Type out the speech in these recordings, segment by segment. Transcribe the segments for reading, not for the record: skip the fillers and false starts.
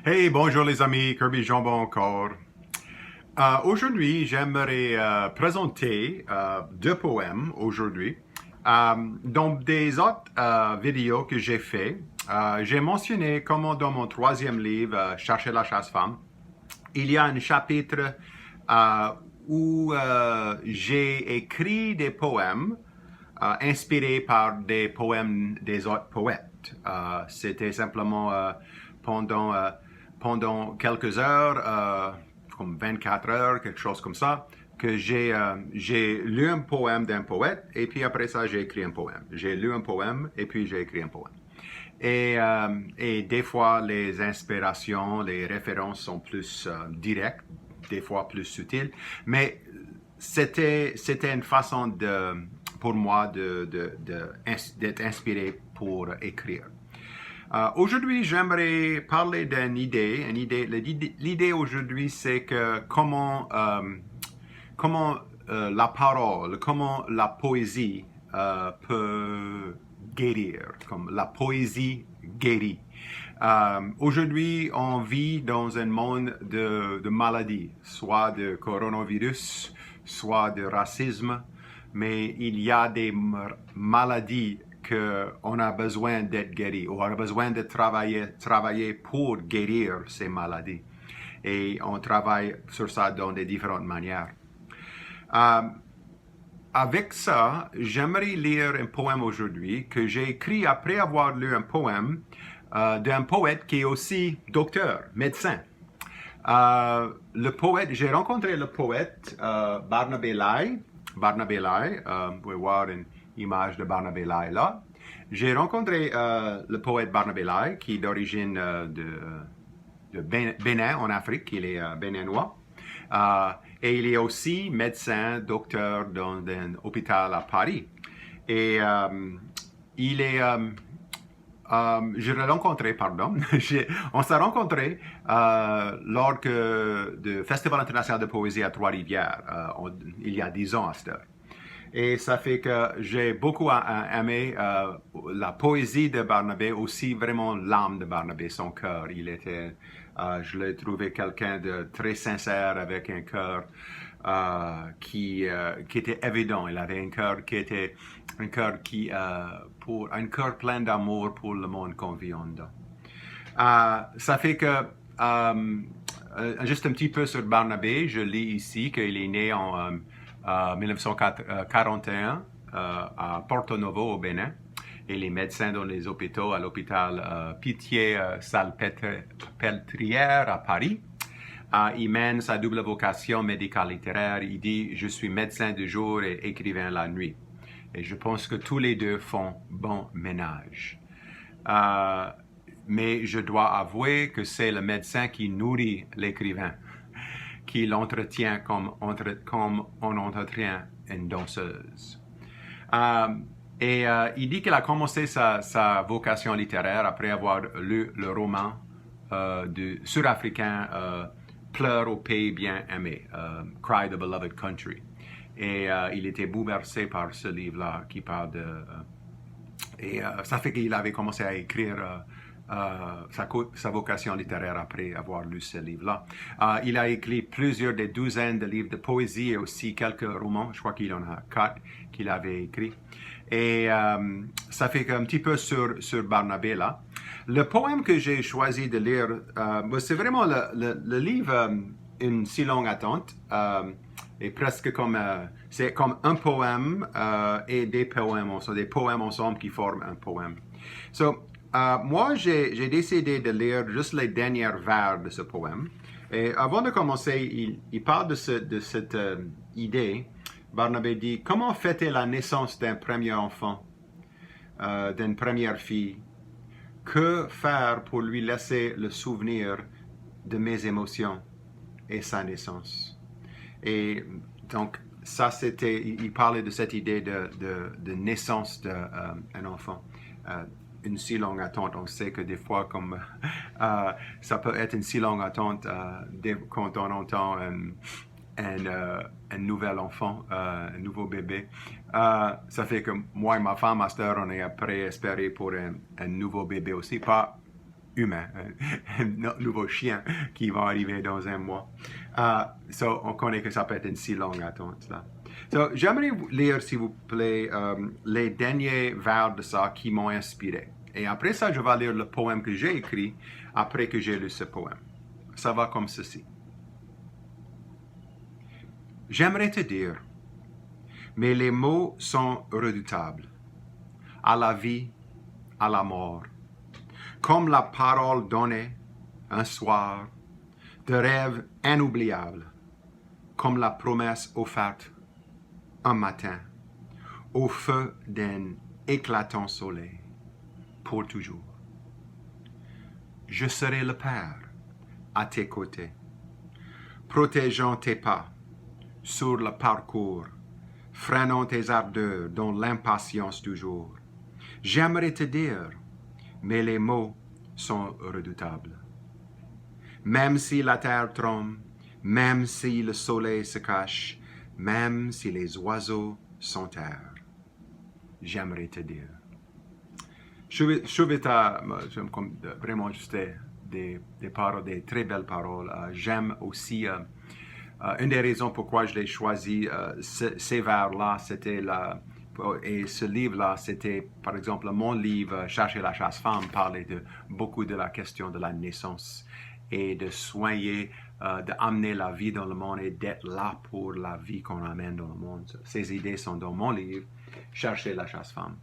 Hey, bonjour les amis, Kirby Jambon encore. Aujourd'hui, j'aimerais présenter deux poèmes aujourd'hui. Dans des autres vidéos que j'ai fait, j'ai mentionné comment dans mon troisième livre, Chercher la chasse-femme, il y a un chapitre euh, où j'ai écrit des poèmes inspirés par des poèmes des autres poètes. C'était simplement pendant, euh, pendant quelques heures, comme 24 heures, quelque chose comme ça, que j'ai lu un poème d'un poète et puis après ça, j'ai écrit un poème. J'ai lu un poème et puis j'ai écrit un poème. Et des fois, les inspirations, les références sont plus directes, des fois plus subtiles, mais c'était une façon pour moi d'être inspiré pour écrire. Aujourd'hui, j'aimerais parler d'une idée. L'idée aujourd'hui, c'est que comment la parole, comment la poésie peut guérir, comme la poésie guérit. Aujourd'hui, on vit dans un monde de maladies, soit de coronavirus, soit de racisme, mais il y a des maladies qu'on a besoin d'être guéri, ou on a besoin de travailler pour guérir ces maladies. Et on travaille sur ça dans des différentes manières. Euh, Avec ça, j'aimerais lire un poème aujourd'hui que j'ai écrit après avoir lu un poème d'un poète qui est aussi docteur, médecin. J'ai rencontré le poète Barnabé Lai. Barnabé Lai, vous pouvez voir une image de Barnabé Lai là. J'ai rencontré le poète Barnabé Lai, qui est d'origine de Bénin en Afrique, il est béninois. Et il est aussi médecin, docteur dans un hôpital à Paris. Et il est je l'ai rencontré, pardon. On s'est rencontré lors du Festival international de poésie à Trois-Rivières, il y a 10 ans à cette heure. Et ça fait que j'ai beaucoup aimé la poésie de Barnabé, aussi vraiment l'âme de Barnabé, son cœur. Je l'ai trouvé quelqu'un de très sincère avec un cœur qui était évident. Il avait un cœur qui était un cœur plein d'amour pour le monde qu'on vit en dedans. Ça fait que juste un petit peu sur Barnabé, je lis ici qu'il est né en 1941 à Porto Novo au Bénin. Et les médecins dans les hôpitaux, à l'hôpital Pitié-Salpêtrière à Paris. Il mène sa double vocation médicale littéraire. Il dit « Je suis médecin de jour et écrivain la nuit ». Et je pense que tous les deux font bon ménage. Mais je dois avouer que c'est le médecin qui nourrit l'écrivain, qui l'entretient comme on entretient une danseuse. Il dit qu'il a commencé sa vocation littéraire après avoir lu le roman du Sud-Africain Pleure au pays bien aimé, Cry the Beloved Country. Et il était bouleversé par ce livre-là qui parle de... ça fait qu'il avait commencé à écrire sa vocation littéraire après avoir lu ce livre-là. Il a écrit des douzaines de livres de poésie et aussi quelques romans. Je crois qu'il en a 4 qu'il avait écrits. Et ça fait un petit peu sur Barnabé là. Le poème que j'ai choisi de lire, c'est vraiment le livre Une si longue attente. Et presque c'est comme un poème et des poèmes, des poèmes ensemble qui forment un poème. Moi, j'ai décidé de lire juste les derniers vers de ce poème. Et avant de commencer, il parle de cette idée. Barnabé dit « Comment fêter la naissance d'un premier enfant, d'une première fille? Que faire pour lui laisser le souvenir de mes émotions et sa naissance? » Et donc, ça, il parlait de cette idée de naissance d'un enfant. Une si longue attente. On sait que des fois, comme ça peut être une si longue attente quand on entend un nouvel enfant, un nouveau bébé. Ça fait que moi et ma femme, à cette heure, on est prêts à espérer pour un nouveau bébé aussi. Pas humain, un nouveau chien qui va arriver dans un mois. On connaît que ça peut être une si longue attente là. J'aimerais lire, s'il vous plaît, les derniers vers de ça qui m'ont inspiré. Et après ça, je vais lire le poème que j'ai écrit après que j'ai lu ce poème. Ça va comme ceci. J'aimerais te dire, mais les mots sont redoutables, à la vie, à la mort, comme la parole donnée un soir, de rêve inoubliable, comme la promesse offerte un matin, au feu d'un éclatant soleil, pour toujours. Je serai le Père à tes côtés, protégeant tes pas sur le parcours, freinant tes ardeurs dans l'impatience toujours. J'aimerais te dire, mais les mots sont redoutables. Même si la terre tremble, même si le soleil se cache, même si les oiseaux s'enterrent, j'aimerais te dire. J'aime vraiment juste des paroles, des très belles paroles. J'aime aussi, une des raisons pourquoi je l'ai choisi, ces vers-là, et ce livre-là, c'était, par exemple, mon livre, Chercher la chasse-femme, parlait beaucoup de la question de la naissance et de soigner, d'amener la vie dans le monde et d'être là pour la vie qu'on amène dans le monde. Ces idées sont dans mon livre, Chercher la chasse-femme.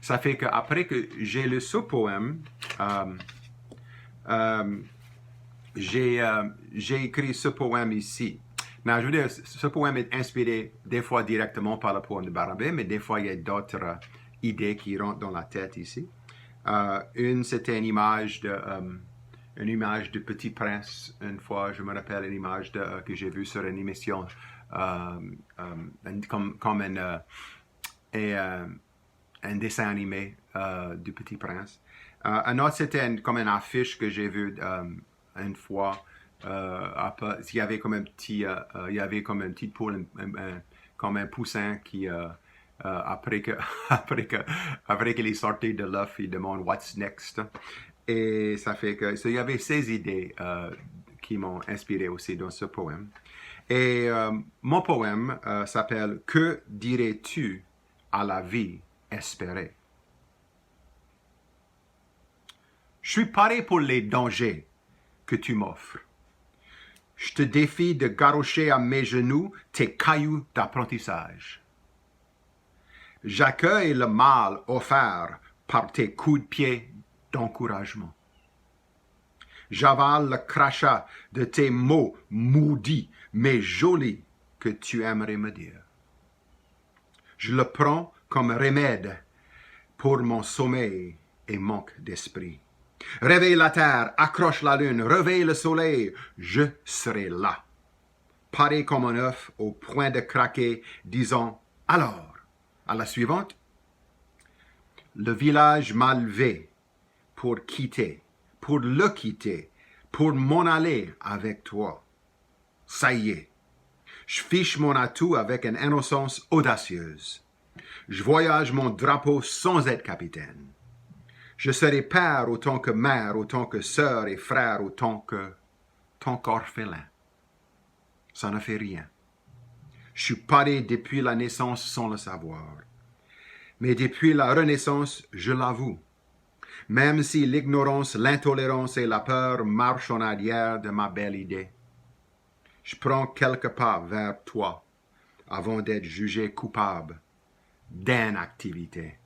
Ça fait qu'après que j'ai lu ce poème, j'ai écrit ce poème ici. Mais je veux dire, ce poème est inspiré des fois directement par le poème de Barnabé, mais des fois il y a d'autres idées qui rentrent dans la tête ici. Une, c'était une image de Petit Prince. Une fois, je me rappelle une image que j'ai vue sur une émission comme un dessin animé du Petit Prince. Un autre, c'était comme une affiche que j'ai vue une fois. Il y avait comme il y avait comme une petite poule, comme un poussin qui, après qu'il est sorti de l'œuf, il demande What's next? Et ça fait que, il y avait ces idées qui m'ont inspiré aussi dans ce poème. Et mon poème s'appelle Que dirais-tu à la vie espérée? Je suis paré pour les dangers que tu m'offres. Je te défie de garrocher à mes genoux tes cailloux d'apprentissage. J'accueille le mal offert par tes coups de pied d'encouragement. J'avale le crachat de tes mots maudits mais jolis que tu aimerais me dire. Je le prends comme remède pour mon sommeil et manque d'esprit. Réveille la terre, accroche la lune, réveille le soleil, je serai là. Paré comme un œuf au point de craquer, disant alors, à la suivante, le village m'a levé pour le quitter, pour m'en aller avec toi. Ça y est, je fiche mon atout avec une innocence audacieuse. Je voyage mon drapeau sans être capitaine. Je serai père autant que mère, autant que sœur et frère, autant que ton orphelin. Ça ne fait rien. Je suis paré depuis la naissance sans le savoir. Mais depuis la Renaissance, je l'avoue. Même si l'ignorance, l'intolérance et la peur marchent en arrière de ma belle idée. Je prends quelques pas vers toi avant d'être jugé coupable d'inactivité.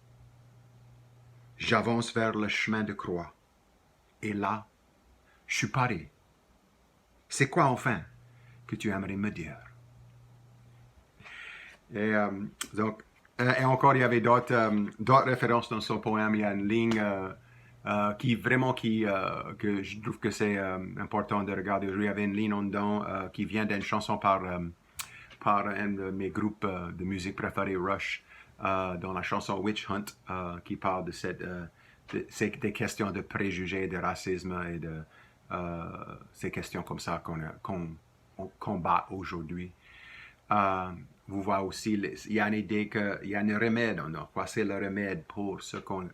J'avance vers le chemin de croix. Et là, je suis paré. C'est quoi enfin que tu aimerais me dire? Et et encore, il y avait d'autres références dans ce poème. Il y a une ligne que je trouve que c'est important de regarder. Il y avait une ligne en dedans qui vient d'une chanson par un de mes groupes de musique préférés, Rush, dans la chanson Witch Hunt, qui parle de des questions de préjugés, de racisme et de ces questions comme ça qu'on combat aujourd'hui. Vous voyez aussi, il y a une idée qu'il y a un remède. Quoi c'est le remède pour ce qu'on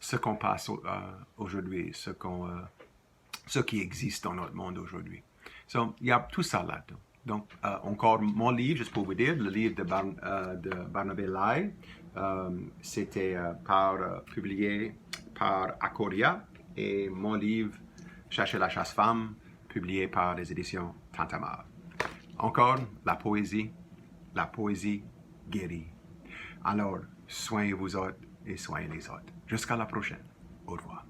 ce qu'on passe aujourd'hui, ce qui existe dans notre monde aujourd'hui. Donc, il y a tout ça là-dedans. Donc, encore mon livre, juste pour vous dire, le livre de Barnabé Lai, c'était publié par Acoria, et mon livre, Chercher la chasse-femme, publié par les éditions Tintamarre. Encore, la poésie guérit. Alors, soignez vous autres et soignez les autres. Jusqu'à la prochaine. Au revoir.